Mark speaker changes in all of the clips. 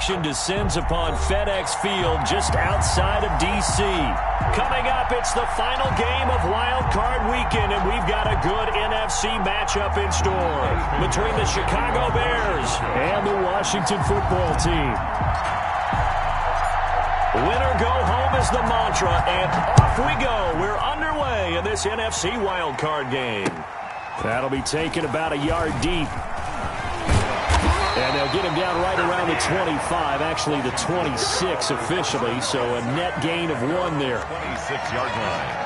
Speaker 1: action descends upon FedEx Field just outside of D.C. Coming up, it's the final game of Wild Card Weekend, and we've got a good NFC matchup in store between the Chicago Bears and the Washington Football Team. Winner go home is the mantra, and off we go. We're underway in this NFC Wild Card game. That'll be taken about a yard deep. And they'll get him down right around the 25, actually the 26 officially, so a net gain of 1 there.
Speaker 2: 26-yard line.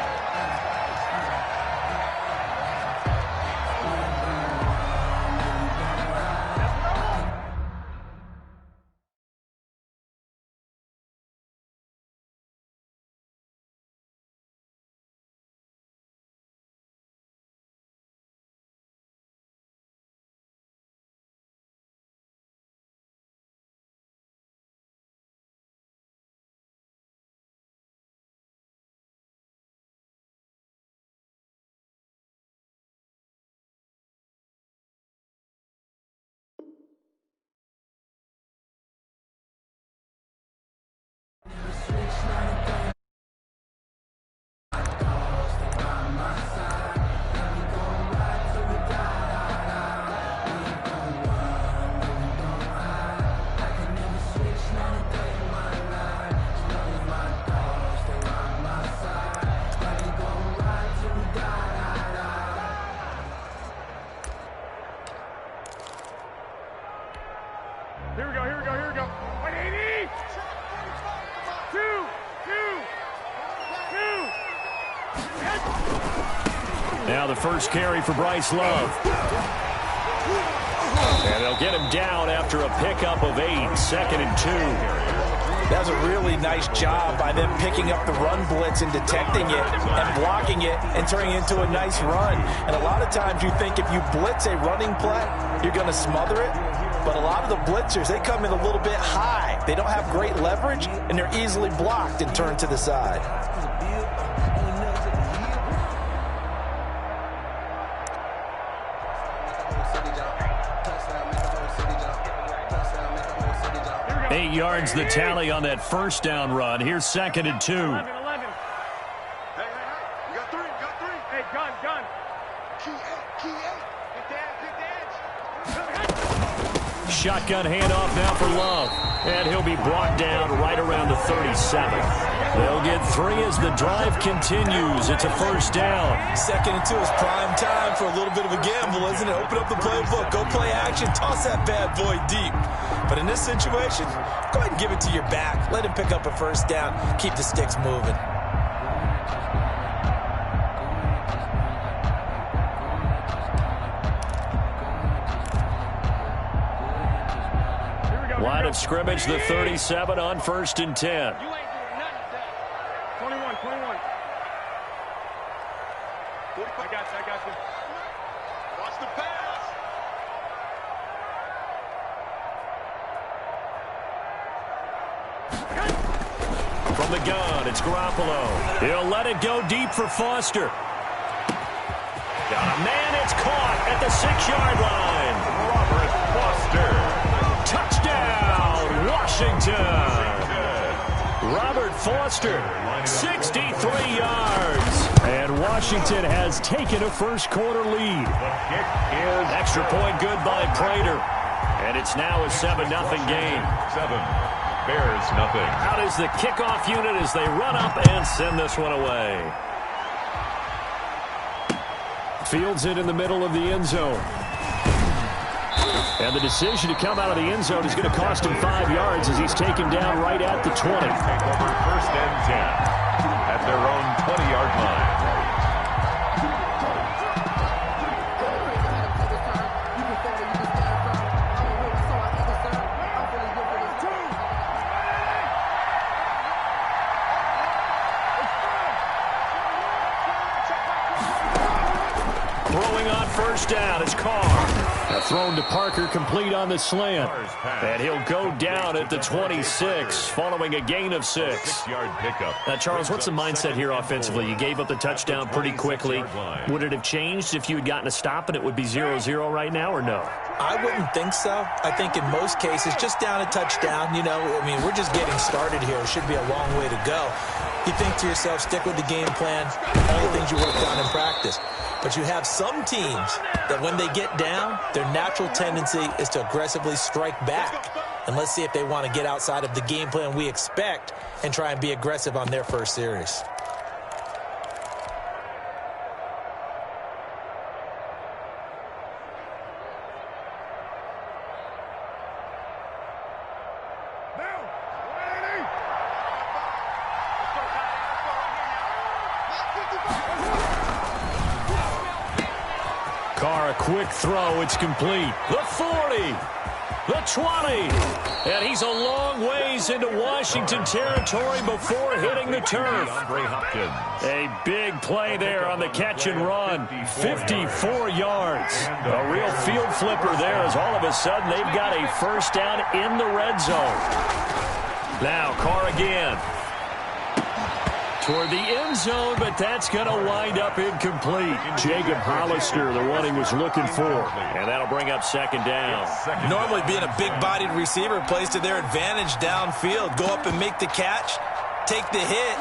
Speaker 3: Here we go. 180! 2!
Speaker 1: Now the first carry for Bryce Love. And they'll get him down after a pickup of 8, 2nd and 2.
Speaker 4: That was a really nice job by them picking up the run blitz and detecting it and blocking it and turning it into a nice run. And a lot of times you think if you blitz a running play, you're going to smother it. But a lot of the blitzers, they come in a little bit high. They don't have great leverage, and they're easily blocked and turned to the side.
Speaker 1: Eight yards the tally on that first down run. Here's 2nd and 2.
Speaker 3: 11. Hey, you got 3. Hey, gun. Key eight. Get that.
Speaker 1: Shotgun handoff now for Love. And he'll be brought down right around the 37. They'll get 3 as the drive continues. It's a first down.
Speaker 4: 2nd and 2 is prime time for a little bit of a gamble, isn't it? Open up the playbook, go play action, toss that bad boy deep. But in this situation, go ahead and give it to your back. Let him pick up a first down. Keep the sticks moving.
Speaker 1: Line of scrimmage, the 37 on 1st and 10.
Speaker 3: You ain't doing nothing today. 21. I got you. Watch the pass.
Speaker 1: From the gun, it's Garoppolo. He'll let it go deep for Foster. Got a man, it's caught at the 6-yard line.
Speaker 2: Robert Foster.
Speaker 1: Touchdown, Washington. Robert Foster, 63 yards. And Washington has taken a first-quarter lead.
Speaker 2: Kick is
Speaker 1: Extra point good by Prater. And it's now a 7-0 game.
Speaker 2: 7. Bears nothing.
Speaker 1: Out is the kickoff unit as they run up and send this one away. Fields it in the middle of the end zone. And the decision to come out of the end zone is going to cost him 5 yards as he's taken down right at the 20.
Speaker 2: Take over 1st and 10 at their own 20-yard line.
Speaker 1: Throwing on first down is Carr. Thrown to Parker, complete on the slant. And he'll go down at the 26, following a gain of 6.
Speaker 2: 6-yard pickup.
Speaker 1: Now, Charles, what's the mindset here offensively? You gave up the touchdown pretty quickly. Would it have changed if you had gotten a stop and it would be 0-0 right now, or no?
Speaker 4: I wouldn't think so. I think in most cases, just down a touchdown, you know, I mean, we're just getting started here. It should be a long way to go. You think to yourself, stick with the game plan, all the things you worked on in practice. But you have some teams that when they get down, their natural tendency is to aggressively strike back. And let's see if they want to get outside of the game plan we expect and try and be aggressive on their first series.
Speaker 1: Carr, a quick throw. It's complete. The 40. The 20. And he's a long ways into Washington territory before hitting the turf. A big play there on the catch and run. 54 yards. A real field flipper there as all of a sudden they've got a first down in the red zone. Now Carr again. Toward the end zone, but that's going to wind up incomplete. Jacob Hollister, the one he was looking for. And that'll bring up second down.
Speaker 4: Normally being a big-bodied receiver plays to their advantage downfield. Go up and make the catch, take the hit,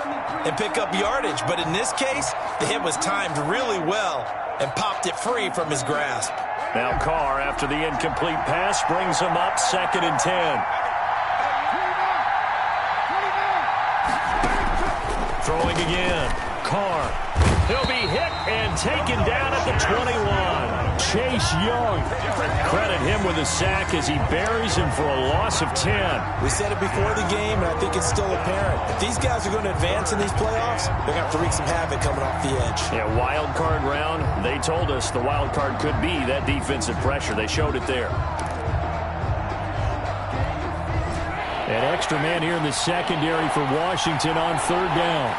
Speaker 4: and pick up yardage. But in this case, the hit was timed really well and popped it free from his grasp.
Speaker 1: Now Carr, after the incomplete pass, brings him up 2nd and 10. Throwing again. Carr. He'll be hit and taken down at the 21. Chase Young. Credit him with a sack as he buries him for a loss of 10.
Speaker 4: We said it before the game, and I think it's still apparent. If these guys are going to advance in these playoffs, they're going to have to wreak some havoc coming off the edge.
Speaker 1: Yeah, wild card round. They told us the wild card could be that defensive pressure. They showed it there. An extra man here in the secondary for Washington on 3rd down.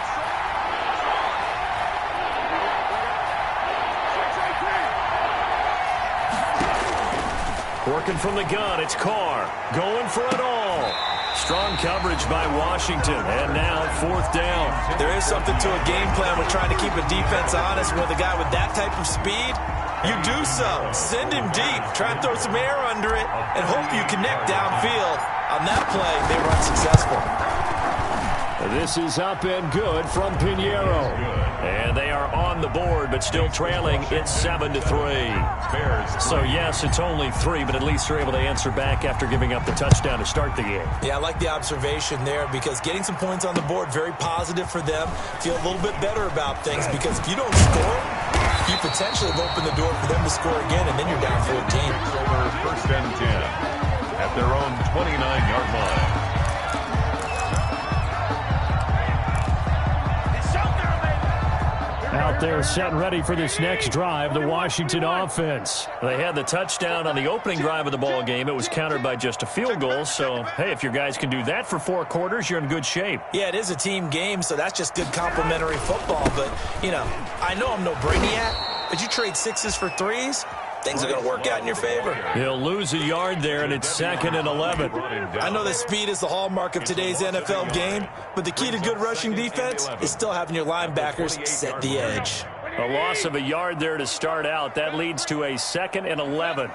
Speaker 1: Working from the gun, it's Carr. Going for it all. Strong coverage by Washington. And now 4th down.
Speaker 4: There is something to a game plan with trying to keep a defense honest with a guy with that type of speed. You do so. Send him deep. Try and throw some air under it and hope you connect downfield. On that play, they were unsuccessful.
Speaker 1: This is up and good from Pinheiro. And they are on the board, but still trailing. It's 7-3. So, yes, it's only 3, but at least they're able to answer back after giving up the touchdown to start the game.
Speaker 4: Yeah, I like the observation there because getting some points on the board, very positive for them. Feel a little bit better about things because if you don't score, you potentially have opened the door for them to score again, and then you're down 14.
Speaker 2: Over 1st and 10 at their own 29-yard line.
Speaker 1: Out there set and ready for this next drive, the Washington offense. They had the touchdown on the opening drive of the ball game. It was countered by just a field goal. So, hey, if your guys can do that for 4 quarters, you're in good shape.
Speaker 4: Yeah, it is a team game, so that's just good complimentary football. But, you know, I know I'm no brainiac, but you trade 6s for 3s, things are going to work out in your favor.
Speaker 1: He'll lose a yard there, and it's 2nd and 11.
Speaker 4: I know that speed is the hallmark of today's NFL game, but the key to good rushing defense is still having your linebackers set the edge.
Speaker 1: A loss of a yard there to start out. That leads to a 2nd and 11.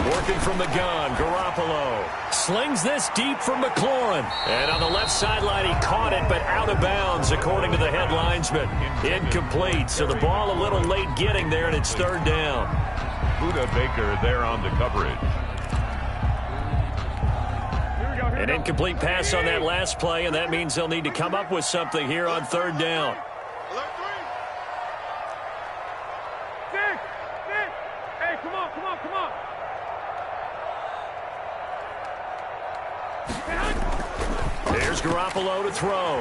Speaker 1: Working from the gun, Garoppolo slings this deep from McLaurin. And on the left sideline, he caught it, but out of bounds, according to the head linesman. Incomplete, so the ball a little late getting there, and it's 3rd down.
Speaker 2: Buda Baker there on the coverage.
Speaker 1: An incomplete pass on that last play, and that means they'll need to come up with something here on 3rd down.
Speaker 3: Hey, come on.
Speaker 1: There's Garoppolo to throw.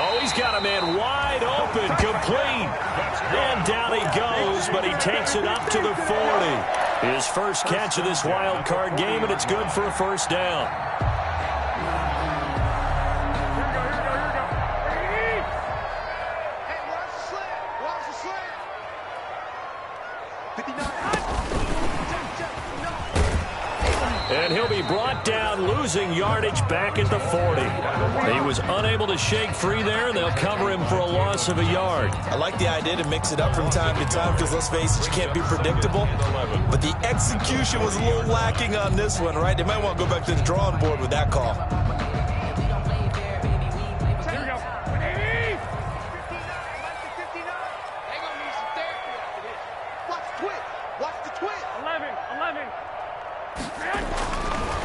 Speaker 1: Oh, he's got a man wide open, complete. And down he goes, but he takes it up to the 40. His first catch of this wild card game, and it's good for a 1st down. And he'll be brought down, losing yardage back at the 40. He was unable to shake free there. They'll cover him for a loss of a yard.
Speaker 4: I like the idea to mix it up from time to time because, let's face it, you can't be predictable. But the execution was a little lacking on this one, right? They might want to go back to the drawing board with that call.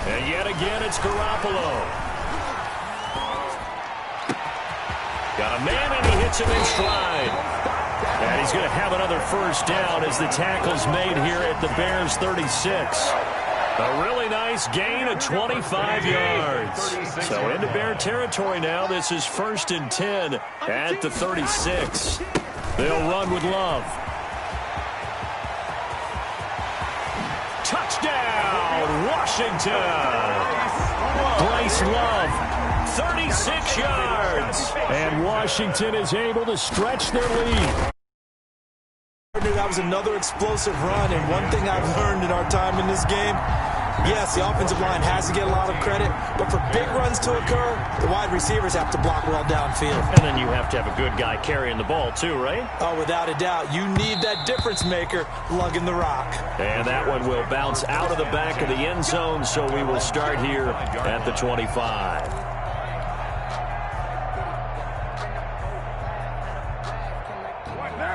Speaker 1: And yet again, it's Garoppolo. Got a man, and he hits him in stride. And he's going to have another first down as the tackle's made here at the Bears' 36. A really nice gain of 25 yards. So into Bear territory now. This is 1st and 10 at the 36. They'll run with Love. Touchdown, Washington. Bryce Love, 36 yards. And Washington is able to stretch their lead.
Speaker 4: That was another explosive run, and one thing I've learned in our time in this game, yes, the offensive line has to get a lot of credit, but for big runs to occur, the wide receivers have to block well downfield.
Speaker 1: And then you have to have a good guy carrying the ball too, right?
Speaker 4: Oh, without a doubt. You need that difference maker lugging the rock.
Speaker 1: And that one will bounce out of the back of the end zone, so we will start here at the 25.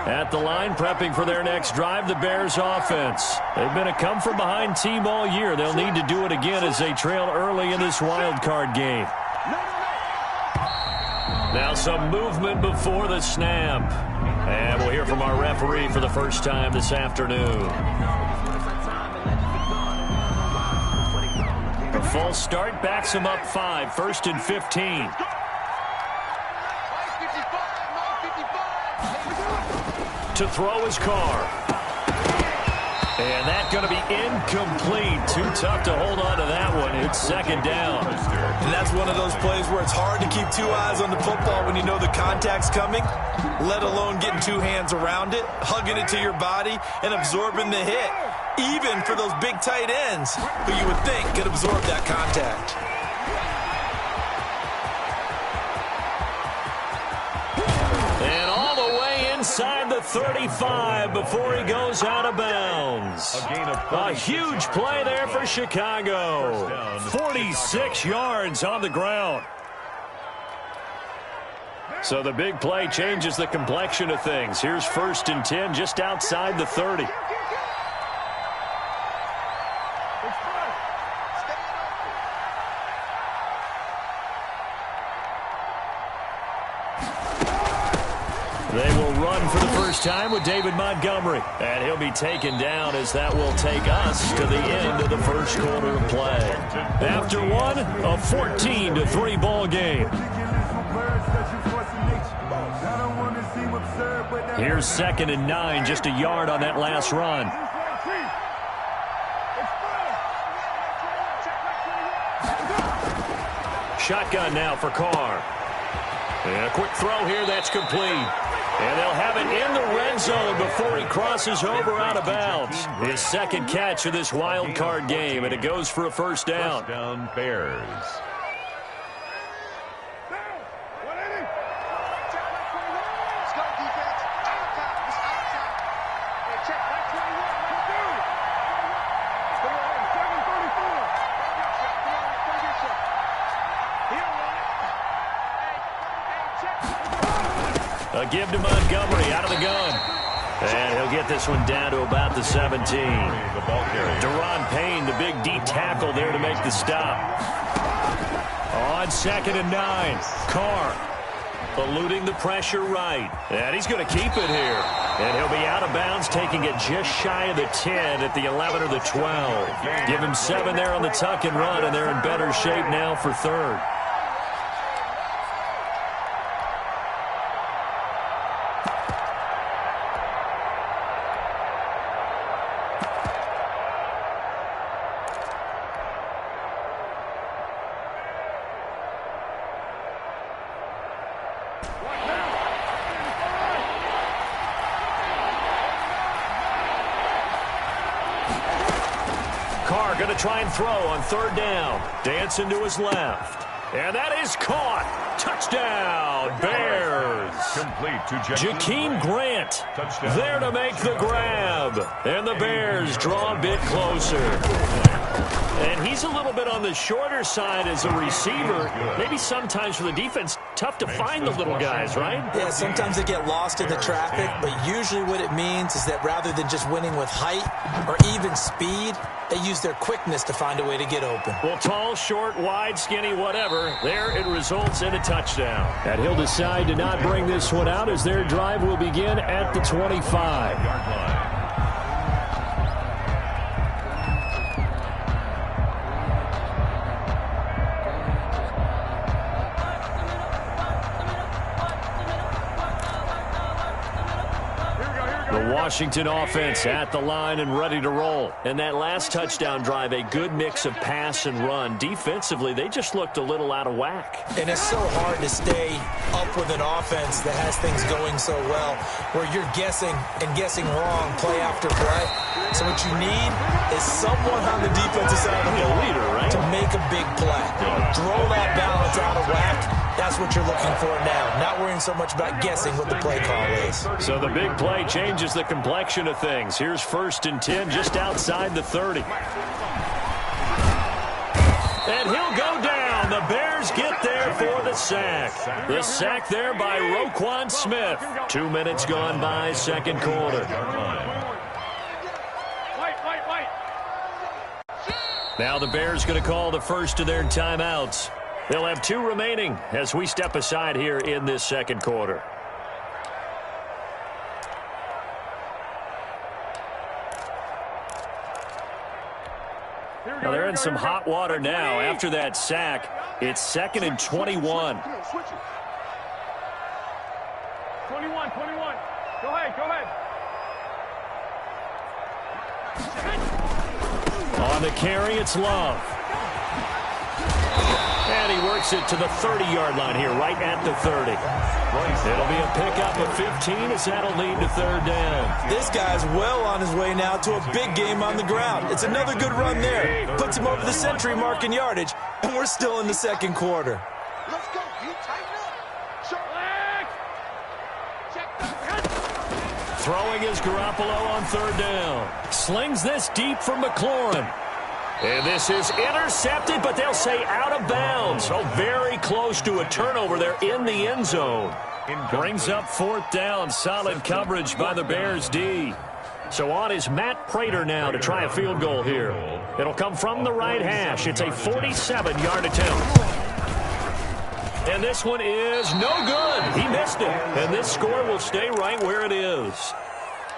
Speaker 1: At the line, prepping for their next drive, the Bears offense. They've been a come-from-behind team all year. They'll need to do it again as they trail early in this wild card game. Now some movement before the snap. And we'll hear from our referee for the first time this afternoon. A false start backs him up 5, 1st and 15. To throw his Carr. And that's going to be incomplete. Too tough to hold on to that one. It's 2nd down.
Speaker 4: And that's one of those plays where it's hard to keep 2 eyes on the football when you know the contact's coming, let alone getting 2 hands around it, hugging it to your body, and absorbing the hit, even for those big tight ends who you would think could absorb that contact.
Speaker 1: Inside the 35 before he goes out of bounds. A huge play there for Chicago. 46 yards on the ground. So the big play changes the complexion of things. Here's 1st and 10 just outside the 30. They will run for the first time with David Montgomery. And he'll be taken down as that will take us to the end of the first quarter of play. After one, a 14-3 ball game. Here's 2nd and 9, just a yard on that last run. Shotgun now for Carr. And a quick throw here, that's complete. And they'll have it in the red zone before he crosses over out of bounds. His 2nd catch of this wild card game, and it goes for a first down.
Speaker 2: First down, Bears.
Speaker 1: A give to Montgomery out of the gun. And he'll get this one down to about the 17. Deron Payne, the big D tackle there to make the stop. On 2nd and 9. Carr eluding the pressure right. And he's going to keep it here. And he'll be out of bounds, taking it just shy of the 10 at the 11 or the 12. Give him 7 there on the tuck and run, and they're in better shape now for 3rd. Carr going to try and throw on third down. Dancing to his left. And that is caught. Touchdown, Bears.
Speaker 2: Complete to
Speaker 1: Jakeem Grant there to make the grab. And the Bears draw a bit closer. And he's a little bit on the shorter side as a receiver. Maybe sometimes for the defense, tough to find the little guys, right?
Speaker 4: Yeah, sometimes they get lost in the traffic, but usually what it means is that rather than just winning with height or even speed, they use their quickness to find a way to get open.
Speaker 1: Well, tall, short, wide, skinny, whatever, there it results in a touchdown. And he'll decide to not bring this one out as their drive will begin at the 25-yard line. Washington offense at the line and ready to roll. And that last touchdown drive, a good mix of pass and run. Defensively, they just looked a little out of whack.
Speaker 4: And it's so hard to stay up with an offense that has things going so well, where you're guessing and guessing wrong play after play. So what you need is someone on the defensive side of the ball
Speaker 1: leader, right?
Speaker 4: to make a big play. Throw that balance out of whack. That's what you're looking for now. Not worrying so much about guessing what the play call is.
Speaker 1: So the big play changes the complexion of things. Here's 1st and 10 just outside the 30. And he'll go down. The Bears get there for the sack. The sack there by Roquan Smith. 2 minutes gone by, second quarter. Now the Bears going to call the first of their timeouts. They'll have 2 remaining as we step aside here in this second quarter. Now they're in some hot water now. After that sack, it's 2nd and 21.
Speaker 3: 21. Go ahead.
Speaker 1: On the carry, it's Love. And he works it to the 30-yard line here, right at the 30. It'll be a pickup of 15 as that'll lead to third down.
Speaker 4: This guy's well on his way now to a big game on the ground. It's another good run there. Puts him over the century mark in yardage, and we're still in the second quarter.
Speaker 3: Let's go. You tighten up. Short leg. Check.
Speaker 1: Throwing is Garoppolo on third down. Slings this deep from McLaurin. And this is intercepted, but they'll say out of bounds. So very close to a turnover there in the end zone. Brings up 4th down. Solid coverage by the Bears D. So on is Matt Prater now to try a field goal here. It'll come from the right hash. It's a 47-yard attempt. And this one is no good. He missed it. And this score will stay right where it is.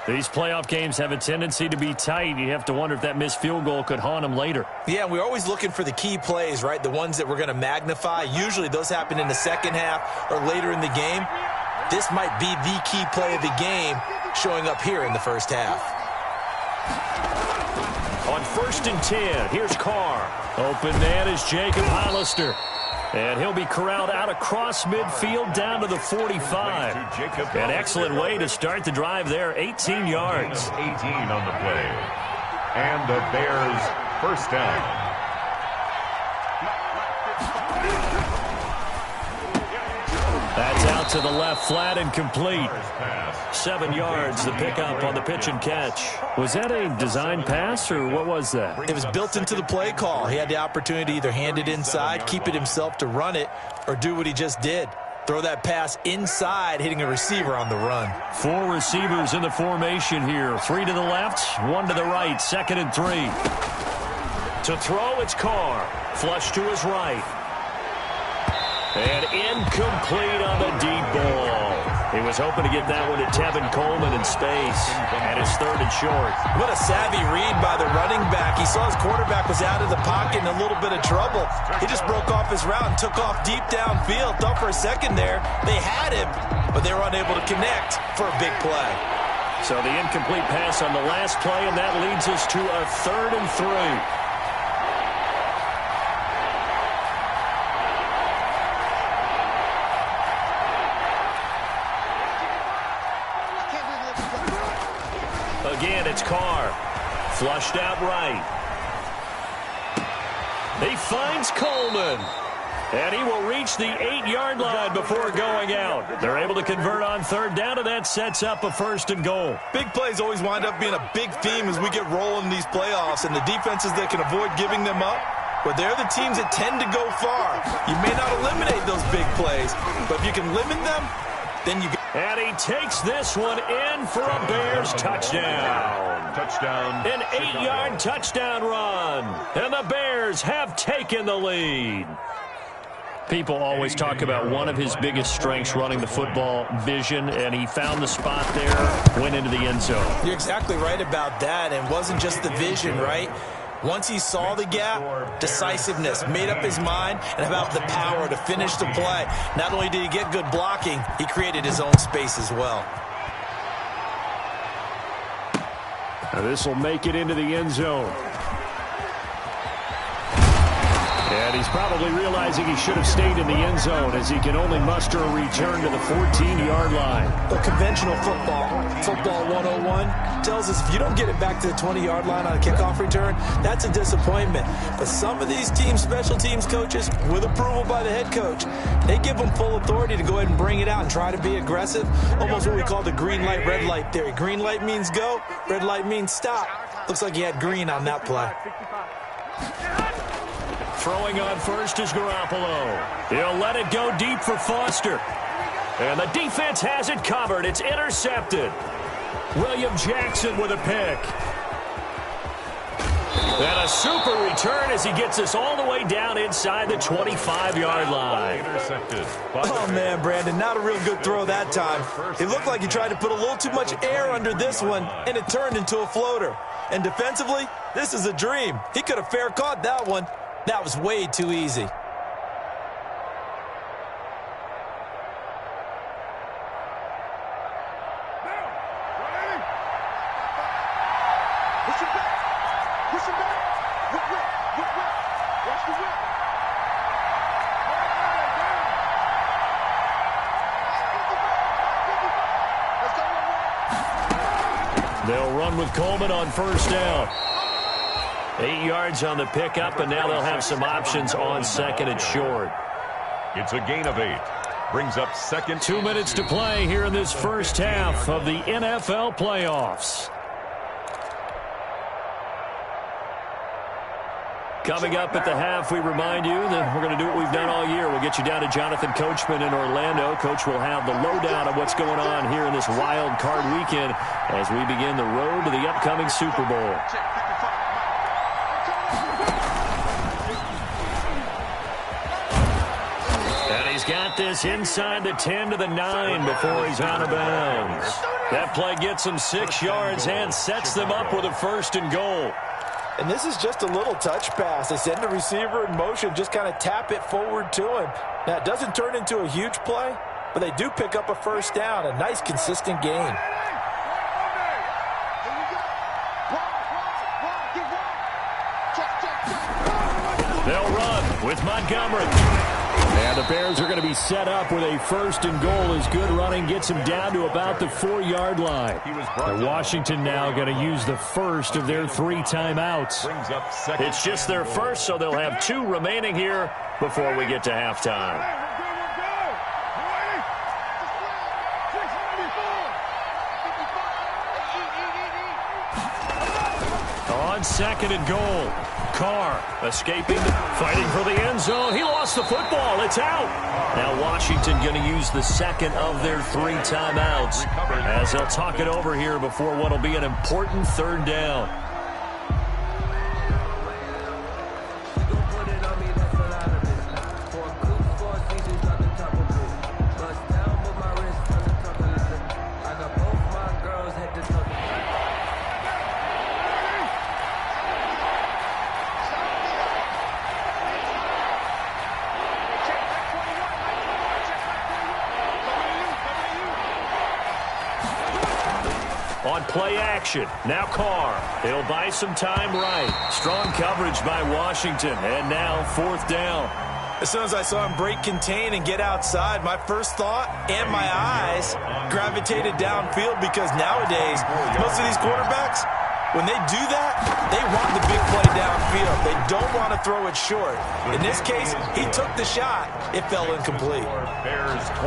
Speaker 1: These playoff games have a tendency to be tight. You have to wonder if that missed field goal could haunt them later.
Speaker 4: Yeah, we're always looking for the key plays, right? The ones that we're going to magnify. Usually those happen in the second half or later in the game. This might be the key play of the game showing up here in the first half.
Speaker 1: On 1st and 10, here's Carr. Open man is Jacob Hollister. And he'll be corralled out across midfield down to the 45. An excellent way to start the drive there, 18 yards.
Speaker 2: 18 on the play. And the Bears first down.
Speaker 1: That's out to the left, flat and complete. 7 yards, the pickup on the pitch and catch. Was that a design pass, or what was that?
Speaker 4: It was built into the play call. He had the opportunity to either hand it inside, keep it himself to run it, or do what he just did. Throw that pass inside, hitting a receiver on the run.
Speaker 1: 4 receivers in the formation here. 3 to the left, 1 to the right. 2nd and 3. To throw, it's Carr. Flush to his right. And incomplete on the deep ball. He was hoping to get that one to Tevin Coleman in space. And it's 3rd and short.
Speaker 4: What a savvy read by the running back. He saw his quarterback was out of the pocket in a little bit of trouble. He just broke off his route and took off deep downfield. Thought for a second there they had him, but they were unable to connect for a big play.
Speaker 1: So the incomplete pass on the last play, and that leads us to a 3rd and 3. Again, it's Carr. Flushed out right. He finds Coleman. And he will reach the 8-yard line before going out. They're able to convert on third down, and that sets up a first and goal.
Speaker 4: Big plays always wind up being a big theme as we get rolling in these playoffs, and the defenses that can avoid giving them up, but they're the teams that tend to go far. You may not eliminate those big plays, but if you can limit them, then you get.
Speaker 1: And he takes this one in for a Bears touchdown.
Speaker 2: Touchdown.
Speaker 1: An 8-yard touchdown run. And the Bears have taken the lead. People always talk about one of his biggest strengths running the football, vision, and he found the spot there, went into the end zone.
Speaker 4: You're exactly right about that, and it wasn't just the vision, right? Once he saw the gap, decisiveness, made up his mind, and about the power to finish the play. Not only did he get good blocking, he created his own space as well.
Speaker 1: Now this will make it into the end zone. And he's probably realizing he should have stayed in the end zone as he can only muster a return to the 14-yard line.
Speaker 4: But conventional football 101, tells us if you don't get it back to the 20-yard line on a kickoff return, that's a disappointment. But some of these teams, special teams coaches, with approval by the head coach, they give them full authority to go ahead and bring it out and try to be aggressive, almost what we call the green light, red light theory. Green light means go, red light means stop. Looks like he had green on that play.
Speaker 1: Throwing on first is Garoppolo. He'll let it go deep for Foster. And the defense has it covered. It's intercepted. William Jackson with a pick. And a super return as he gets us all the way down inside the 25-yard line.
Speaker 2: Intercepted.
Speaker 4: Oh, man, Brandon, not a real good throw that time. It looked like he tried to put a little too much air under this one, and it turned into a floater. And defensively, this is a dream. He could have fair caught that one. That was way too easy.
Speaker 1: They'll run with Coleman on first down. 8 yards on the pickup, and now they'll have some options on second and short.
Speaker 2: It's a gain of 8. Brings up second.
Speaker 1: 2 minutes to play here in this first half of the NFL playoffs. Coming up at the half, we remind you that we're going to do what we've done all year. We'll get you down to Jonathan Coachman in Orlando. Coach will have the lowdown of what's going on here in this wild card weekend as we begin the road to the upcoming Super Bowl. And he's got this inside the 10 to the 9 before he's out of bounds. That play gets him 6 yards and sets them up with a first and goal.
Speaker 4: And this is just a little touch pass. They send the receiver in motion, just kind of tap it forward to him. Now, it doesn't turn into a huge play, but they do pick up a first down. A nice, consistent gain.
Speaker 1: They'll run with Montgomery. And the Bears are going to be set up with a first and goal as good running gets them down to about the 4-yard line. And Washington now going to use the first of their 3 timeouts. It's just their first, so they'll have 2 remaining here before we get to halftime. On second and goal. Carr escaping, fighting for the end zone. He lost the football. It's out. Now Washington going to use the second of their 3 timeouts as they'll talk it over here before what will be an important third down. On play action, now Carr. It'll buy some time right. Strong coverage by Washington, and now 4th down.
Speaker 4: As soon as I saw him break contain and get outside, my first thought and my eyes gravitated downfield because nowadays, most of these quarterbacks, when they do that, they want the big play downfield. They don't want to throw it short. In this case, he took the shot. It fell incomplete.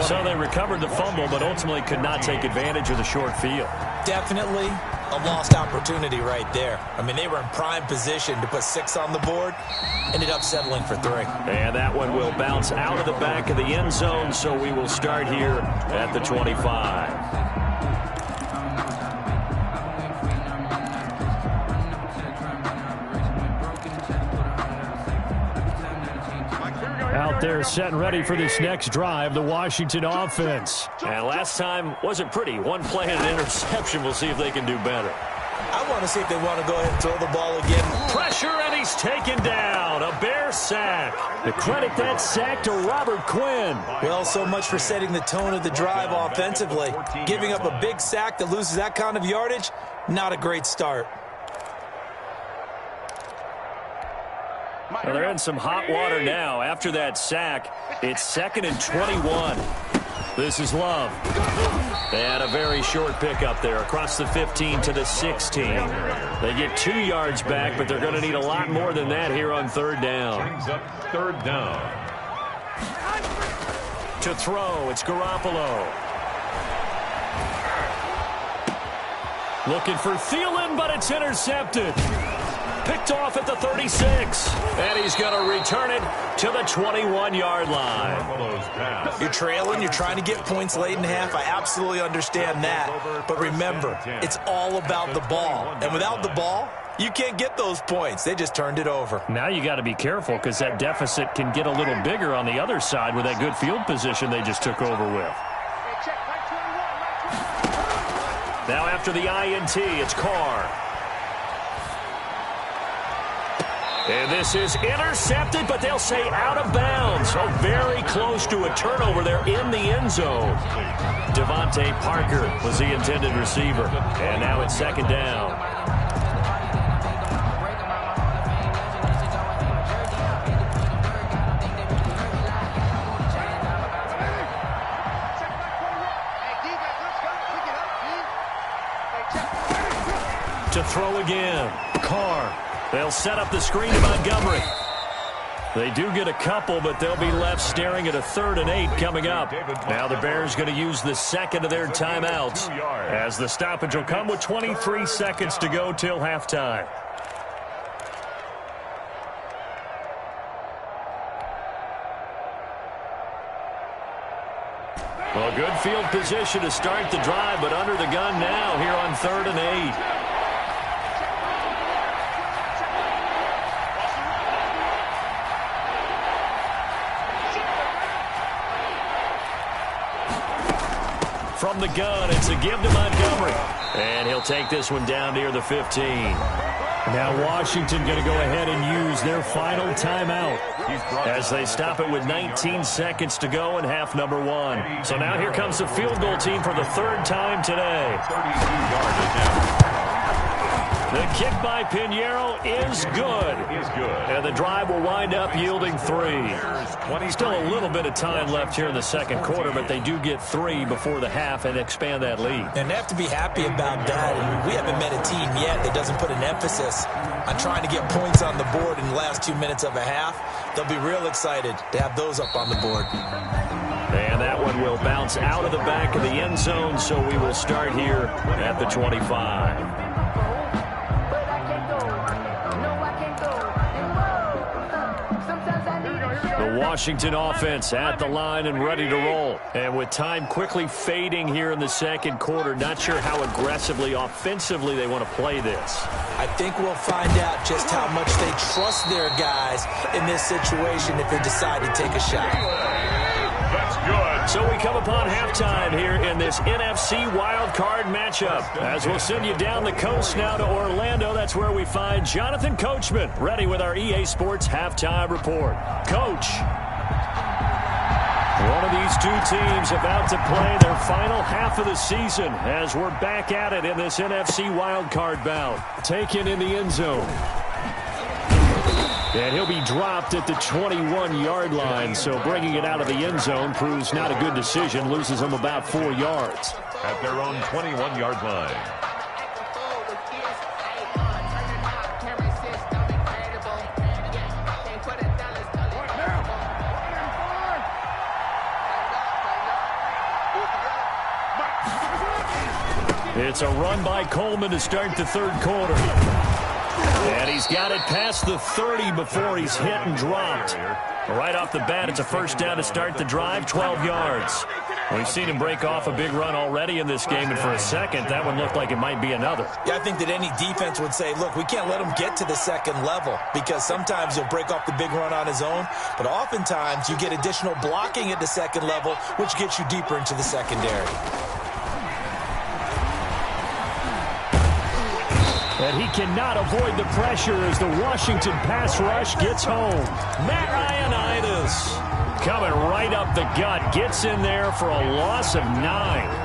Speaker 1: So they recovered the fumble, but ultimately could not take advantage of the short field.
Speaker 4: Definitely a lost opportunity right there. I mean, they were in prime position to put 6 on the board. Ended up settling for 3.
Speaker 1: And that one will bounce out of the back of the end zone, so we will start here at the 25. Out there set and ready for this next drive, the Washington offense. And last time wasn't pretty. One play and an interception. We'll see if they can do better.
Speaker 4: I want to see if they want to go ahead and throw the ball again.
Speaker 1: Pressure, and he's taken down. A Bear sack. The credit that sack to Robert Quinn.
Speaker 4: Well, so much for setting the tone of the drive offensively. Giving up a big sack that loses that kind of yardage, not a great start.
Speaker 1: Well, they're in some hot water now. After that sack, it's 2nd and 21. This is Love. And a very short pickup there across the 15 to the 16. They get 2 yards back, but they're going to need a lot more than that here on 3rd down.
Speaker 2: Brings up 3rd down.
Speaker 1: To throw, it's Garoppolo. Looking for Thielen, but it's intercepted. Picked off at the 36. And he's going to return it to the 21-yard line.
Speaker 4: You're trailing. You're trying to get points late in the half. I absolutely understand that. But remember, it's all about the ball. And without the ball, you can't get those points. They just turned it over.
Speaker 1: Now you got to be careful because that deficit can get a little bigger on the other side with that good field position they just took over with. Now after the INT, it's Carr. And this is intercepted, but they'll say out of bounds. So very close to a turnover there in the end zone. Devontae Parker was the intended receiver. And now it's 2nd down. To throw again. Carr. They'll set up the screen to Montgomery. They do get a couple, but they'll be left staring at a 3rd and 8 coming up. Now the Bears going to use the 2nd of their timeouts, as the stoppage will come with 23 seconds to go till halftime. Well, good field position to start the drive, but under the gun now here on 3rd and 8. From the gun, it's a give to Montgomery. And he'll take this one down near the 15. Now Washington going to go ahead and use their final timeout as they stop it with 19 seconds to go in half number 1. So now here comes the field goal team for the 3rd time today.
Speaker 2: 32-yard attempt.
Speaker 1: The kick by Pinheiro is good. And the drive will wind up yielding 3. Still a little bit of time left here in the 2nd quarter, but they do get 3 before the half and expand that lead.
Speaker 4: And they have to be happy about that. And we haven't met a team yet that doesn't put an emphasis on trying to get points on the board in the last 2 minutes of a half. They'll be real excited to have those up on the board.
Speaker 1: And that one will bounce out of the back of the end zone, so we will start here at the 25. The Washington offense at the line and ready to roll. And with time quickly fading here in the 2nd quarter, not sure how aggressively, offensively they want to play this.
Speaker 4: I think we'll find out just how much they trust their guys in this situation if they decide to take a shot.
Speaker 2: That's good.
Speaker 1: So we come upon halftime here in this NFC wildcard matchup. As we'll send you down the coast now to Orlando, that's where we find Jonathan Coachman ready with our EA Sports halftime report. Coach, one of these 2 teams about to play their final half of the season as we're back at it in this NFC wildcard bout. Taken in the end zone. And he'll be dropped at the 21-yard line, so bringing it out of the end zone proves not a good decision, loses him about 4 yards.
Speaker 2: At their own 21-yard line.
Speaker 1: It's a run by Coleman to start the third quarter. And he's got it past the 30 before he's hit and dropped. Right off the bat, it's a first down to start the drive, 12 yards. We've seen him break off a big run already in this game, and for a second, that one looked like it might be another.
Speaker 4: Yeah, I think that any defense would say, look, we can't let him get to the second level, because sometimes he'll break off the big run on his own, but oftentimes you get additional blocking at the second level, which gets you deeper into the secondary.
Speaker 1: And he cannot avoid the pressure as the Washington pass rush gets home. Matt Ioannidis coming right up the gut, gets in there for a loss of 9.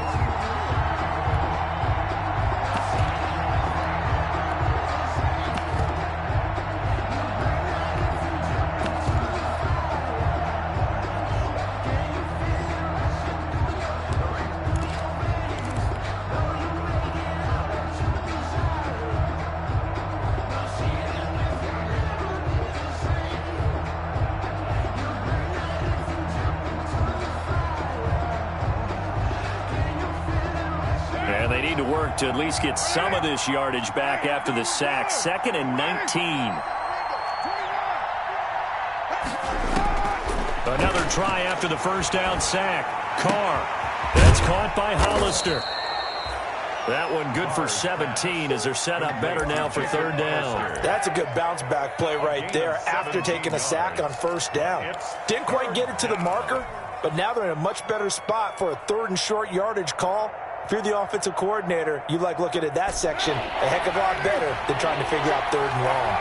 Speaker 1: And they need to work to at least get some of this yardage back after the sack. 2nd and 19. Another try after the first down sack. Carr. That's caught by Hollister. That one good for 17 as they're set up better now for third down.
Speaker 4: That's a good bounce back play right there after taking a sack on first down. Didn't quite get it to the marker, but now they're in a much better spot for a 3rd and short yardage call. If you're the offensive coordinator, you like looking at that section a heck of a lot better than trying to figure out 3rd and long.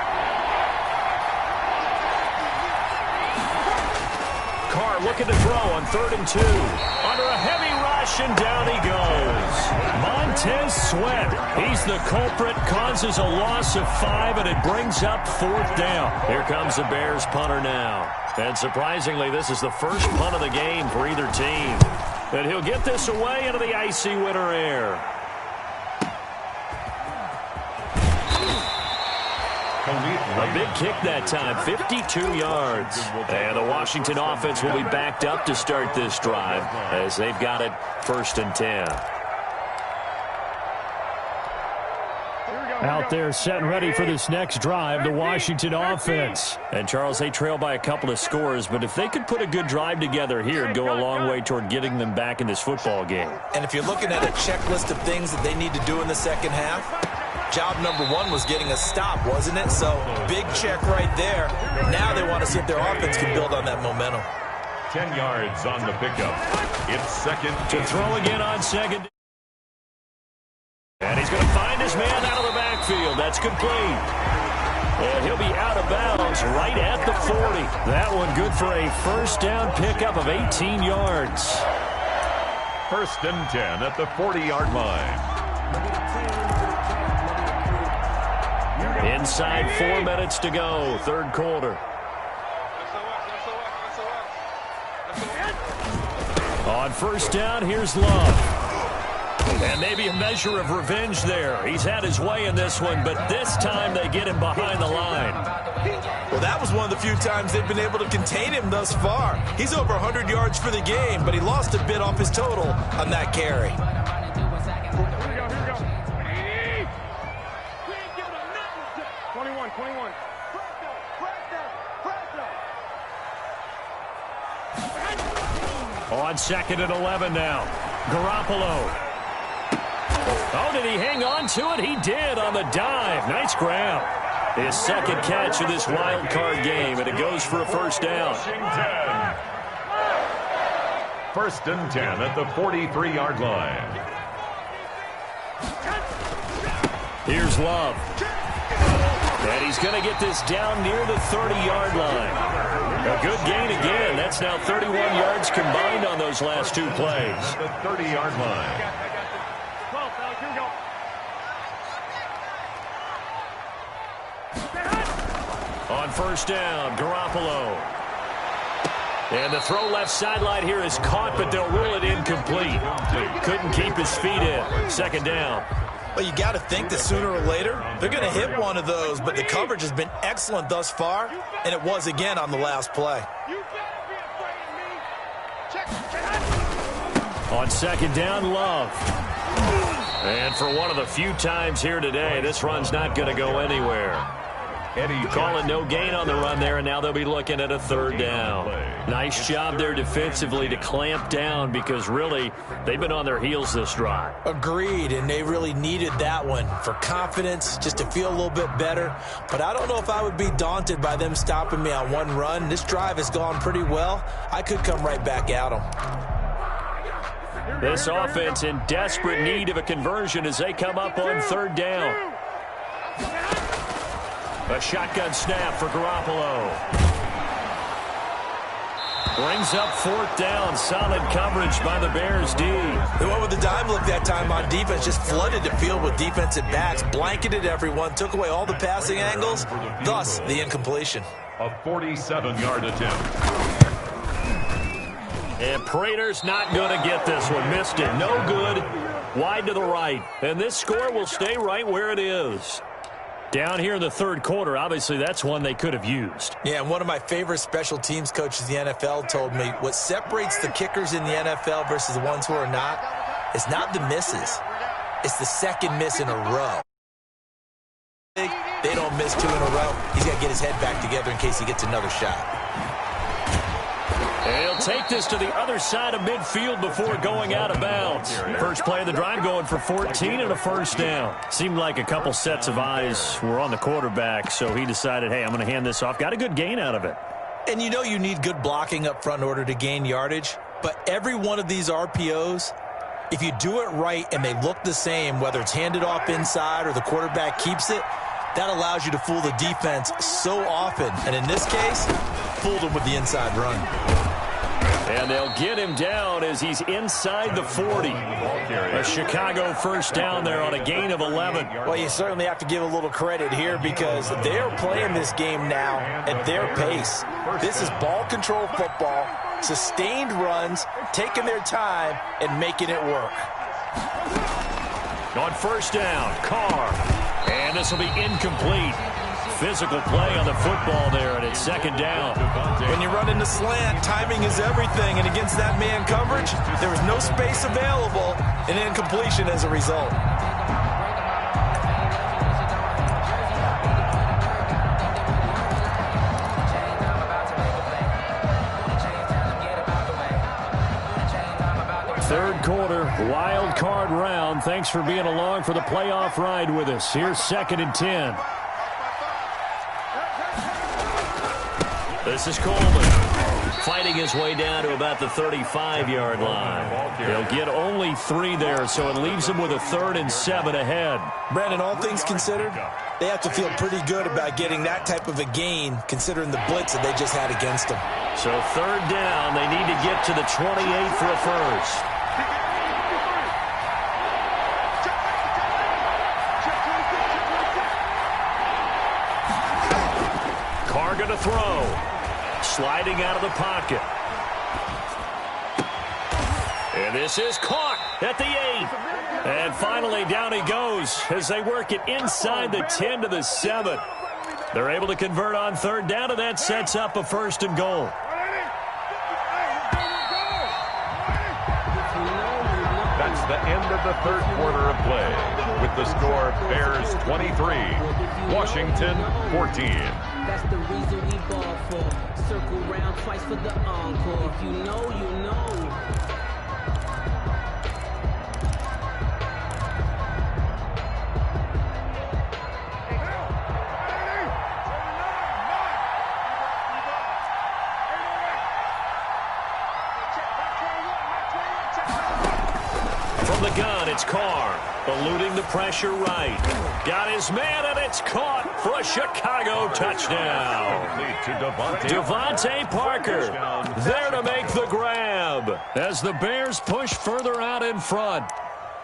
Speaker 1: Carr looking to throw on 3rd and 2. Under a heavy rush, and down he goes. Montez Sweat. He's the culprit, causes a loss of 5, and it brings up 4th down. Here comes the Bears punter now. And surprisingly, this is the first punt of the game for either team. And he'll get this away into the icy winter air. A big kick that time, 52 yards. And the Washington offense will be backed up to start this drive as they've got it 1st and 10. Out there set and ready for this next drive, the Washington offense. And, Charles, they trail by a couple of scores, but if they could put a good drive together here, it'd go a long way toward getting them back in this football game.
Speaker 4: And if you're looking at a checklist of things that they need to do in the second half, job number 1 was getting a stop, wasn't it? So, big check right there. Now they want to see if their offense can build on that momentum.
Speaker 2: 10 yards on the pickup. It's 2nd.
Speaker 1: To throw again on 2nd. And he's going to find his man out of the backfield. That's complete. And he'll be out of bounds right at the 40. That one good for a first down pickup of 18 yards.
Speaker 2: 1st and 10 at the 40-yard line.
Speaker 1: Inside 4 minutes to go, 3rd quarter. On first down, here's Love. And maybe a measure of revenge there. He's had his way in this one, but this time they get him behind the line.
Speaker 4: Well, that was one of the few times they've been able to contain him thus far. He's over 100 yards for the game, but he lost a bit off his total on that carry.
Speaker 3: Here we go. We ain't giving him nothing. 21.
Speaker 1: On 2nd and 11 now. Garoppolo. Oh, did he hang on to it? He did on the dive. Nice grab. His 2nd catch of this wild card game, and it goes for a first down.
Speaker 2: 1st and 10 at the 43-yard line.
Speaker 1: Here's Love. And he's going to get this down near the 30-yard line. A good gain again. That's now 31 yards combined on those last 2 plays.
Speaker 2: At the 30-yard line.
Speaker 1: On first down, Garoppolo. And the throw left sideline here is caught, but they'll rule it incomplete. Couldn't keep his feet in. 2nd down.
Speaker 4: Well, you got to think that sooner or later they're going to hit one of those, but the coverage has been excellent thus far, and it was again on the last play.
Speaker 1: On 2nd down, Love. And for one of the few times here today, this run's not going to go anywhere. Calling no gain on the run there, and now they'll be looking at a third down. Nice job there defensively to clamp down because, really, they've been on their heels this drive.
Speaker 4: Agreed, and they really needed that one for confidence, just to feel a little bit better. But I don't know if I would be daunted by them stopping me on one run. This drive has gone pretty well. I could come right back at them.
Speaker 1: This offense in desperate need of a conversion as they come up on third down. A shotgun snap for Garoppolo. Brings up fourth down. Solid coverage by the Bears D.
Speaker 4: They went with the dime look that time on defense. Just flooded the field with defensive backs. Blanketed everyone. Took away all the passing angles. Thus, the incompletion.
Speaker 2: A 47-yard attempt.
Speaker 1: And Prater's not going to get this one. Missed it. No good. Wide to the right. And this score will stay right where it is. Down here in the third quarter, obviously that's one they could have used.
Speaker 4: Yeah, and one of my favorite special teams coaches in the NFL told me what separates the kickers in the NFL versus the ones who are not is not the misses. It's the second miss in a row. They don't miss two in a row. He's got to get his head back together in case he gets another shot.
Speaker 1: And he'll take this to the other side of midfield before going out of bounds. First play of the drive going for 14 and a first down. Seemed like a couple sets of eyes were on the quarterback, so he decided, hey, I'm going to hand this off. Got a good gain out of it.
Speaker 4: And you know you need good blocking up front in order to gain yardage, but every one of these RPOs, if you do it right and they look the same, whether it's handed off inside or the quarterback keeps it, that allows you to fool the defense so often. And in this case, fooled them with the inside run.
Speaker 1: And they'll get him down as he's inside the 40. A Chicago first down there on a gain of 11.
Speaker 4: Well, you certainly have to give a little credit here because they're playing this game now at their pace. This is ball control football, sustained runs, taking their time, and making it work.
Speaker 1: On first down, Carr. And this will be incomplete. Physical play on the football there, and it's second down.
Speaker 4: When you run into slant, timing is everything, and against that man coverage, there was no space available, and incompletion as a result.
Speaker 1: Third quarter, wild card round. Thanks for being along for the playoff ride with us. Here's 2nd and 10. This is Coleman fighting his way down to about the 35-yard line. They'll get only 3 there, so it leaves them with a 3rd and 7 ahead.
Speaker 4: Brandon, all things considered, they have to feel pretty good about getting that type of a gain considering the blitz that they just had against them.
Speaker 1: So 3rd down, they need to get to the 28 for a first. Carr going to throw. Sliding out of the pocket. And this is caught at the 8. And finally down he goes as they work it inside the 10 to the 7. They're able to convert on 3rd down, and that sets up a 1st and goal.
Speaker 2: That's the end of the third quarter of play. With the score, Bears 23, Washington 14.
Speaker 5: That's the reason we ball for. Circle round twice for the encore. If you know, you know.
Speaker 1: From the gun, it's Carr. Eluding the pressure right. Got his man, and it's caught for a Chicago touchdown. Devontae Parker there to make the grab as the Bears push further out in front.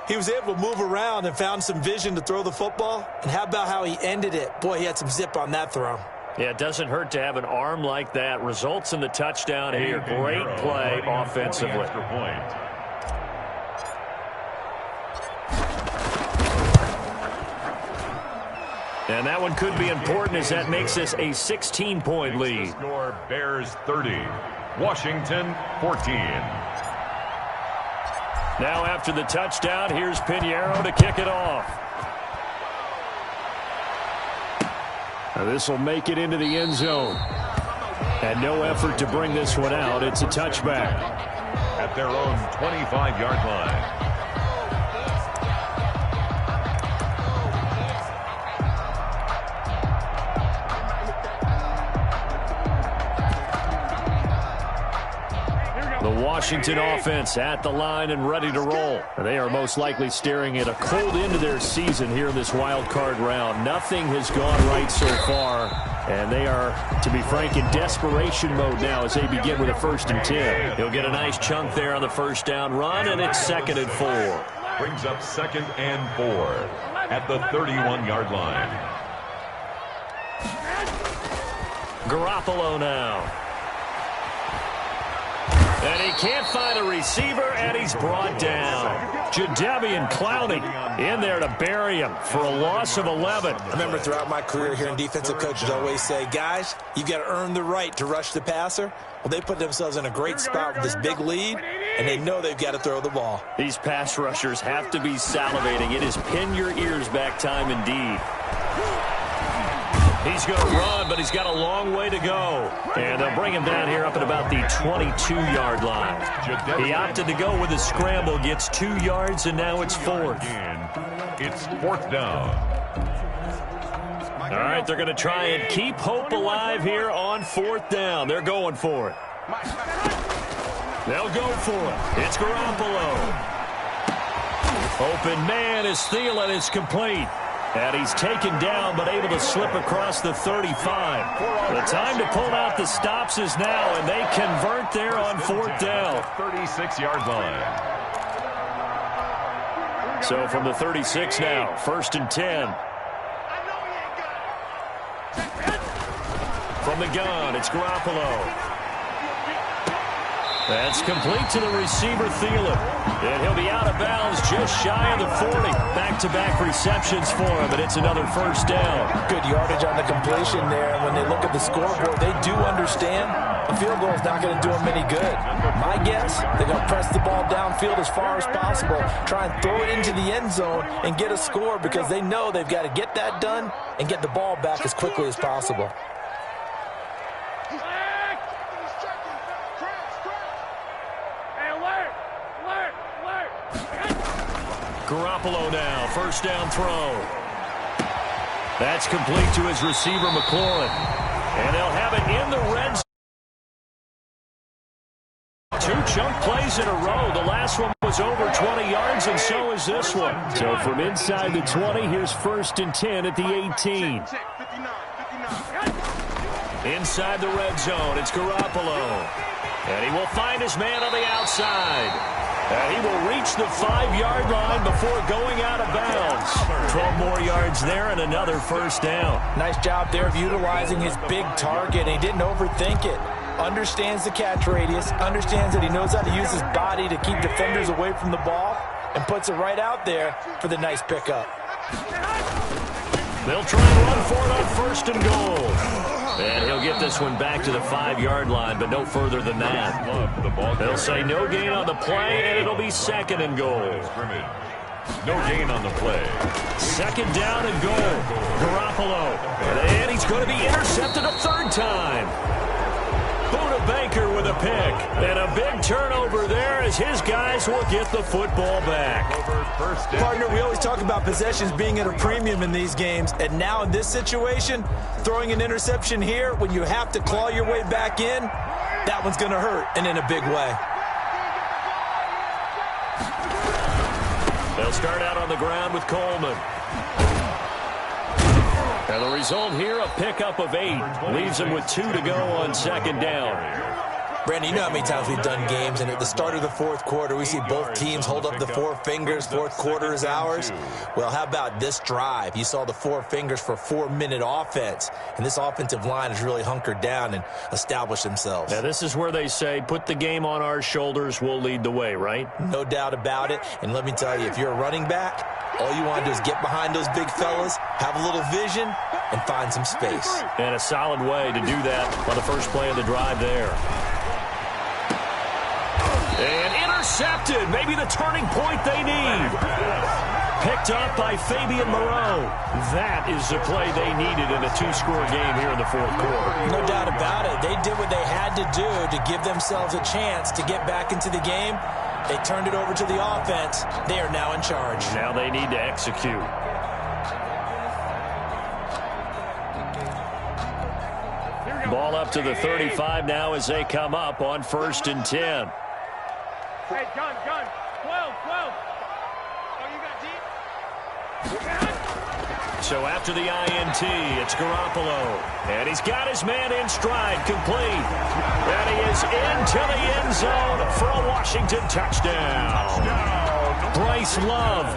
Speaker 4: He was able to move around and found some vision to throw the football. And how about how he ended it? Boy, he had some zip on that throw.
Speaker 1: Yeah, it doesn't hurt to have an arm like that. Results in the touchdown here. Great play offensively. And that one could be important as that makes this a 16-point lead.
Speaker 2: Score Bears 30, Washington 14.
Speaker 1: Now after the touchdown, here's Pinheiro to kick it off. Now this will make it into the end zone. And no effort to bring this one out. It's a touchback.
Speaker 2: At their own 25-yard line.
Speaker 1: The Washington offense at the line and ready to roll. They are most likely staring at a cold end to their season here in this wild card round. Nothing has gone right so far, and they are, to be frank, in desperation mode now as they begin with a 1st and 10. He'll get a nice chunk there on the first down run, and it's 2nd and 4.
Speaker 2: Brings up 2nd and 4 at the 31-yard line.
Speaker 1: Garoppolo now. And he can't find a receiver, and he's brought down. Jadeveon Clowney in there to bury him for a loss of 11.
Speaker 4: I remember throughout my career hearing defensive coaches always say, guys, you got to earn the right to rush the passer. Well, they put themselves in a great spot with this big lead, and they know they've got to throw the ball.
Speaker 1: These pass rushers have to be salivating. It is pin your ears back time indeed. He's going to run, but he's got a long way to go. And they'll bring him down here up at about the 22-yard line. He opted to go with a scramble, gets 2 yards, and now it's 4th.
Speaker 2: It's 4th down.
Speaker 1: All right, they're going to try and keep hope alive here on 4th down. They're going for it. They'll go for it. It's Garoppolo. Open man is Thielen. It's complete. And he's taken down, but able to slip across the 35. The time to pull out the stops is now, and they convert there on 4th down.
Speaker 2: 36-yard line.
Speaker 1: So from the 36 now, 1st and 10. From the gun, it's Garoppolo. That's complete to the receiver, Thielen. And he'll be out of bounds just shy of the 40. Back-to-back receptions for him, and it's another 1st down.
Speaker 4: Good yardage on the completion there. And when they look at the scoreboard, they do understand a field goal is not going to do them any good. My guess, they're going to press the ball downfield as far as possible, try and throw it into the end zone and get a score because they know they've got to get that done and get the ball back as quickly as possible.
Speaker 1: Garoppolo now, 1st down throw. That's complete to his receiver, McLaurin. And they'll have it in the red zone. 2 chunk plays in a row. The last one was over 20 yards, and so is this one. So from inside the 20, here's 1st and 10 at the 18. Inside the red zone, it's Garoppolo. And he will find his man on the outside. And he will reach the 5-yard line before going out of bounds. 12 more yards there and another 1st down.
Speaker 4: Nice job there of utilizing his big target. He didn't overthink it. Understands the catch radius. Understands that he knows how to use his body to keep defenders away from the ball. And puts it right out there for the nice pickup.
Speaker 1: They'll try and run for it on 1st and goal. And he'll get this one back to the 5-yard line, but no further than that. They'll say no gain on the play, and it'll be 2nd and goal.
Speaker 2: No gain on the play.
Speaker 1: 2nd down and goal. Garoppolo. And he's going to be intercepted a 3rd time. Buda Baker with a pick. And a big turnover there as his guys will get the football back.
Speaker 4: Partner, we always talk about possessions being at a premium in these games. And now in this situation, throwing an interception here when you have to claw your way back in, that one's going to hurt, and in a big way.
Speaker 1: They'll start out on the ground with Coleman. And the result here, a pickup of 8. Leaves them with 2 to go on 2nd down.
Speaker 4: Brandon, you know how many times we've done games, and at the start of the 4th quarter, we see both teams hold up the 4 fingers. 4th quarter is ours. Well, how about this drive? You saw the 4 fingers for 4-minute offense, and this offensive line has really hunkered down and established themselves.
Speaker 1: Now, this is where they say, put the game on our shoulders, we'll lead the way, right?
Speaker 4: No doubt about it, and let me tell you, if you're a running back, all you want to do is get behind those big fellas, have a little vision, and find some space.
Speaker 1: And a solid way to do that on the first play of the drive there. And intercepted. Maybe the turning point they need. Picked up by Fabian Moreau. That is the play they needed in a two-score game here in the fourth quarter.
Speaker 4: No doubt about it. They did what they had to do to give themselves a chance to get back into the game. They turned it over to the offense. They are now in charge.
Speaker 1: Now they need to execute. Ball up to the 35 now as they come up on 1st and 10.
Speaker 3: Hey, gun. 12. Oh, you got deep?
Speaker 1: So after the INT, it's Garoppolo. And he's got his man in stride, complete. And he is into the end zone for a Washington touchdown. Bryce Love.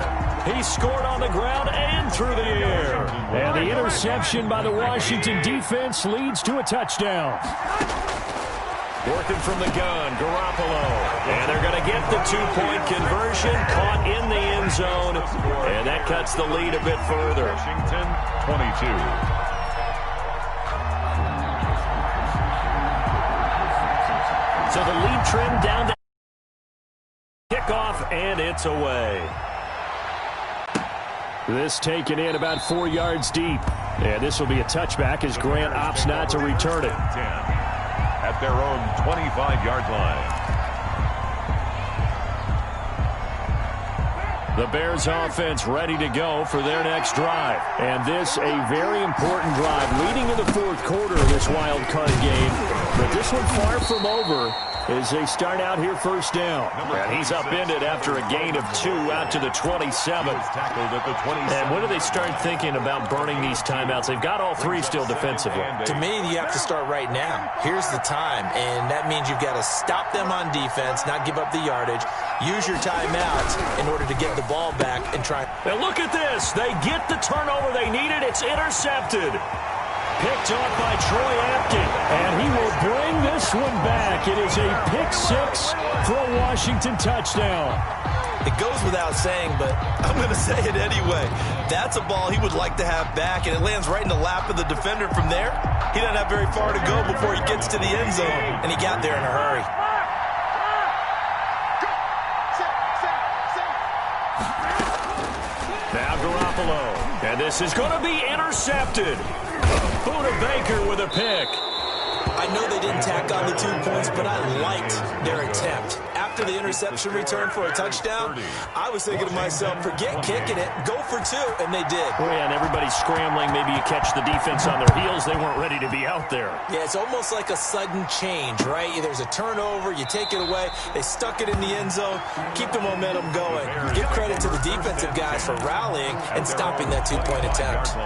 Speaker 1: He scored on the ground and through the air. And the interception by the Washington defense leads to a touchdown. Working from the gun, Garoppolo. And they're going to get the two-point conversion, caught in the end zone. And that cuts the lead a bit further.
Speaker 2: Washington, 22.
Speaker 1: So the lead trimmed down to kickoff, and it's away. This taken in about 4 yards deep. And this will be a touchback as Grant opts not to return it.
Speaker 2: 10. At their own 25-yard line.
Speaker 1: The Bears offense ready to go for their next drive. And this a very important drive leading in the fourth quarter of this wild card game. But this one far from over as they start out here first down. And he's upended after a gain of 2 out to the 27.
Speaker 2: Tackled at the 27.
Speaker 1: And when do they start thinking about burning these timeouts? They've got all 3 still defensively.
Speaker 4: To me, you have to start right now. Here's the time, and that means you've got to stop them on defense, not give up the yardage. Use your timeouts in order to get the ball back and try.
Speaker 1: And look at this. They get the turnover they needed. It's intercepted. Picked off by Troy Apton, and he will bring this one back. It is a pick 6 for a Washington touchdown.
Speaker 4: It goes without saying, but I'm going to say it anyway. That's a ball he would like to have back, and it lands right in the lap of the defender from there. He doesn't have very far to go before he gets to the end zone, and he got there in a hurry.
Speaker 1: Now Garoppolo, and this is going to be intercepted. Buda Baker with a pick.
Speaker 4: I know they didn't tack on the 2 points, but I liked their attempt. After the interception return for a touchdown, I was thinking to myself, forget kicking it, go for 2, and they did.
Speaker 1: Oh, yeah, and everybody's scrambling. Maybe you catch the defense on their heels. They weren't ready to be out there.
Speaker 4: Yeah, it's almost like a sudden change, right? There's a turnover, you take it away, they stuck it in the end zone, keep the momentum going. Give credit to the defensive guys for rallying and stopping that 2-point attempt.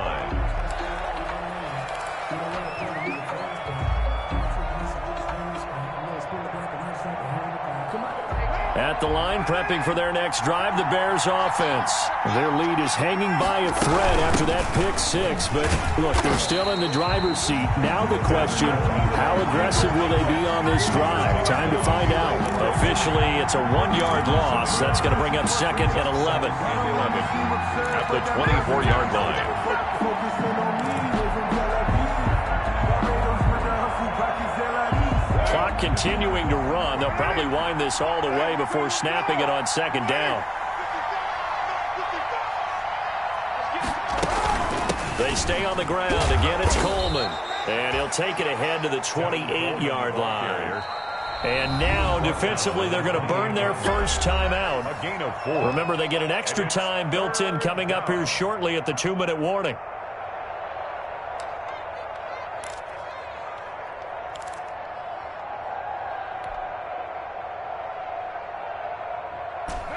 Speaker 1: At the line, prepping for their next drive, the Bears offense. Their lead is hanging by a thread after that pick 6. But, look, they're still in the driver's seat. Now the question, how aggressive will they be on this drive? Time to find out. Officially, it's a 1-yard loss. That's going to bring up 2nd and 11.
Speaker 2: At the 24-yard line.
Speaker 1: Clock continuing to run. They'll probably wind this all the way before snapping it on 2nd down. They stay on the ground. Again, it's Coleman. And he'll take it ahead to the 28-yard line. And now, defensively, they're going to burn their first time out.
Speaker 2: A gain of 4.
Speaker 1: Remember, they get an extra time built in coming up here shortly at the 2-minute warning.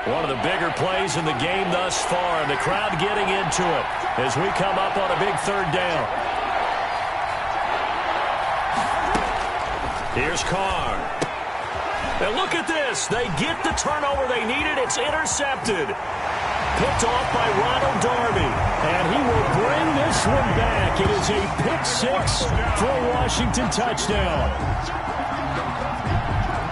Speaker 1: One of the bigger plays in the game thus far, and the crowd getting into it as we come up on a big 3rd down. Here's Carr. And look at this. They get the turnover they needed. It's intercepted. Picked off by Ronald Darby. And he will bring this one back. It is a pick 6 for a Washington touchdown.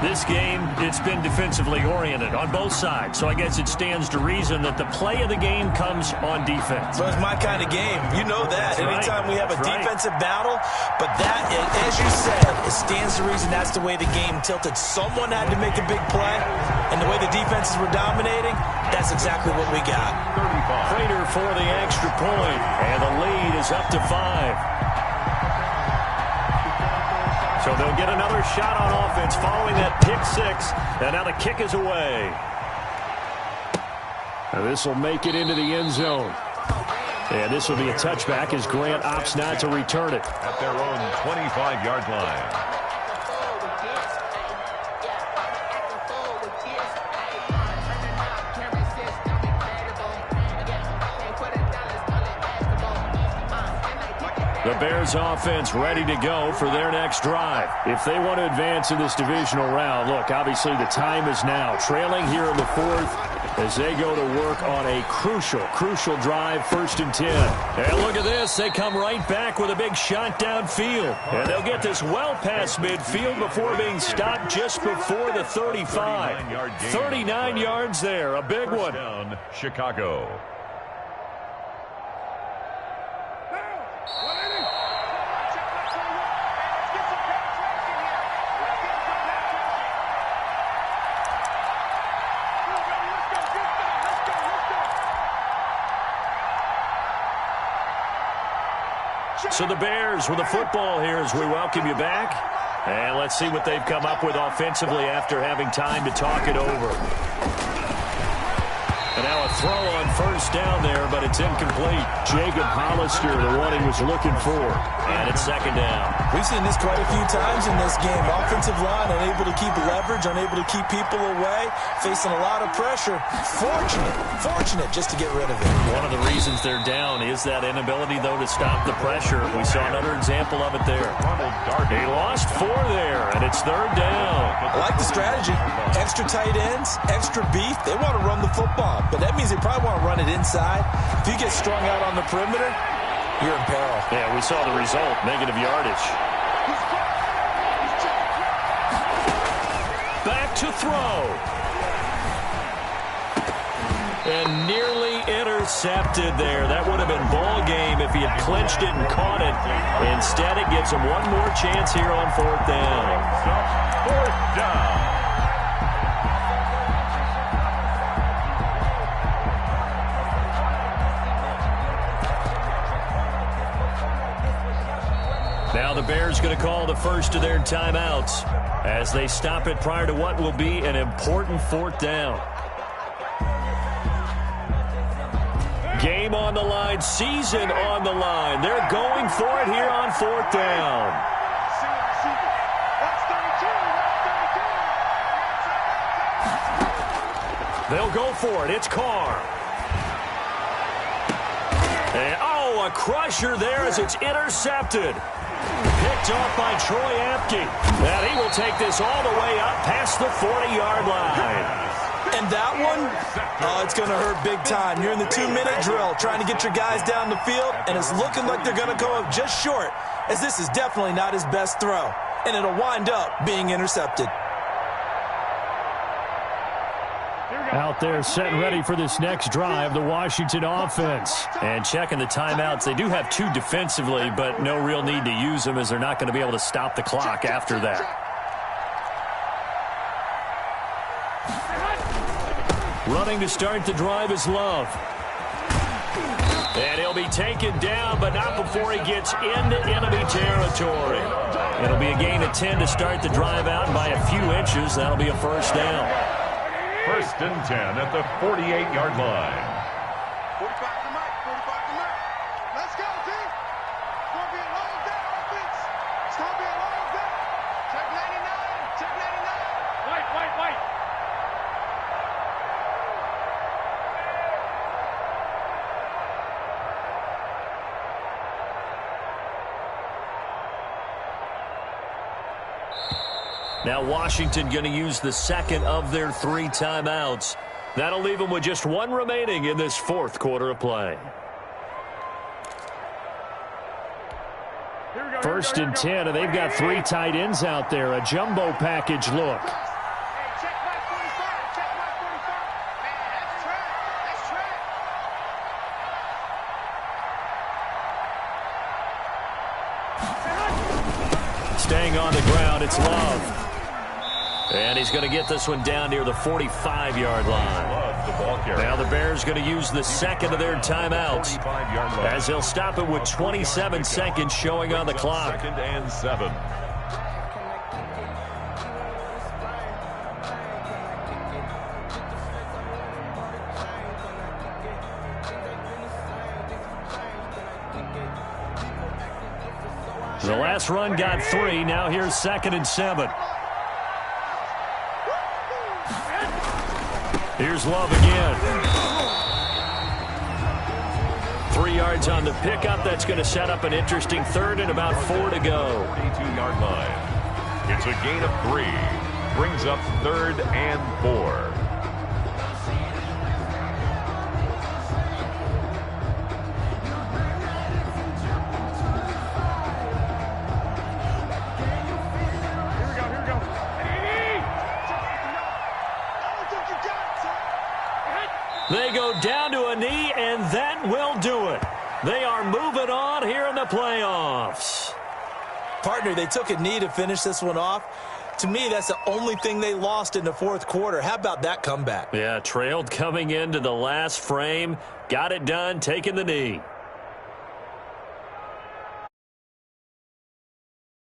Speaker 1: This game, it's been defensively oriented on both sides. So I guess it stands to reason that the play of the game comes on defense.
Speaker 4: So it's my kind of game. You know that.
Speaker 1: That's
Speaker 4: Anytime
Speaker 1: right.
Speaker 4: we have a
Speaker 1: That's
Speaker 4: defensive battle. But that, as you said, It stands to reason that's the way the game tilted. Someone had to make a big play, and the way the defenses were dominating, that's exactly what we got.
Speaker 1: Prater for the extra point, and the lead is up to 5. So they'll get another shot on offense following that pick 6, and now the kick is away. This will make it into the end zone. And this will be a touchback as Grant opts not to return it.
Speaker 2: At their own 25-yard line.
Speaker 1: The Bears offense ready to go for their next drive. If they want to advance in this divisional round, look, obviously the time is now. Trailing here in the 4th as they go to work on a crucial drive, 1st and 10. And look at this. They come right back with a big shot downfield. And they'll get this well past midfield before being stopped just before the 35. 39 yards there. A big one.
Speaker 2: Down, Chicago.
Speaker 1: So the Bears with the football here as we welcome you back. And let's see what they've come up with offensively after having time to talk it over. And now a throw on 1st down there, but it's incomplete. Jacob Hollister, the one he was looking for. And it's 2nd down.
Speaker 4: We've seen this quite a few times in this game. Offensive line unable to keep leverage, unable to keep people away, facing a lot of pressure. Fortunate just to get rid of it.
Speaker 1: One of the reasons they're down is that inability, though, to stop the pressure. We saw another example of it there. He lost 4 there, and it's 3rd down.
Speaker 4: I like the strategy. Extra tight ends, extra beef. They want to run the football, but that means they probably want to run it inside. If you get strung out on the perimeter, you're in peril.
Speaker 1: Yeah, we saw the result, negative yardage. Back to throw. And nearly intercepted there. That would have been ball game if he had clinched it and caught it. Instead, it gives him one more chance here on 4th down.
Speaker 2: 4th down.
Speaker 1: Now the Bears going to call the first of their timeouts as they stop it prior to what will be an important 4th down. Game on the line, season on the line. They're going for it here on 4th down. They'll go for it. It's Carr. And, a crusher there as it's intercepted. Picked off by Troy Apke. And he will take this all the way up past the 40-yard line.
Speaker 4: And that one, it's going to hurt big time. You're in the 2-minute drill trying to get your guys down the field, and it's looking like they're going to go up just short, as this is definitely not his best throw. And it'll wind up being intercepted.
Speaker 1: Out there set and ready for this next drive, the Washington offense. And checking the timeouts, they do have 2 defensively, but no real need to use them as they're not going to be able to stop the clock after that. Running to start the drive is Love. And he'll be taken down, but not before he gets into enemy territory. It'll be a gain of 10 to start the drive out, and by a few inches, that'll be a 1st down.
Speaker 2: 1st and 10 at the 48-yard line.
Speaker 3: 45 to Mike, 45 to Mike. Let's go, team. It's going to be a long day, offense. It's going to be a long day. Check 99, check 99. White.
Speaker 1: Now Washington going to use the 2nd of their 3 timeouts. That'll leave them with just 1 remaining in this 4th quarter of play. 1st and 10, and they've got 3 tight ends out there. A jumbo package look.
Speaker 3: Hey, check my 45, check my 45. Man, that's track.
Speaker 1: Staying staying on the ground. It's Love. And he's going to get this one down near the 45-yard line. Now the Bears going to use the second of their timeouts as they'll stop it with 27 seconds showing on the clock.
Speaker 2: 2nd and 7.
Speaker 1: The last run got 3. Now here's 2nd and 7. Here's Love again. 3 yards on the pickup. That's going to set up an interesting 3rd and about 4 to go.
Speaker 2: 42-yard line. It's a gain of 3. Brings up 3rd and 4.
Speaker 1: They go down to a knee, and that will do it. They are moving on here in the playoffs.
Speaker 4: Partner, they took a knee to finish this one off. To me, that's the only thing they lost in the 4th quarter. How about that comeback?
Speaker 1: Yeah, trailed coming into the last frame. Got it done, taking the knee.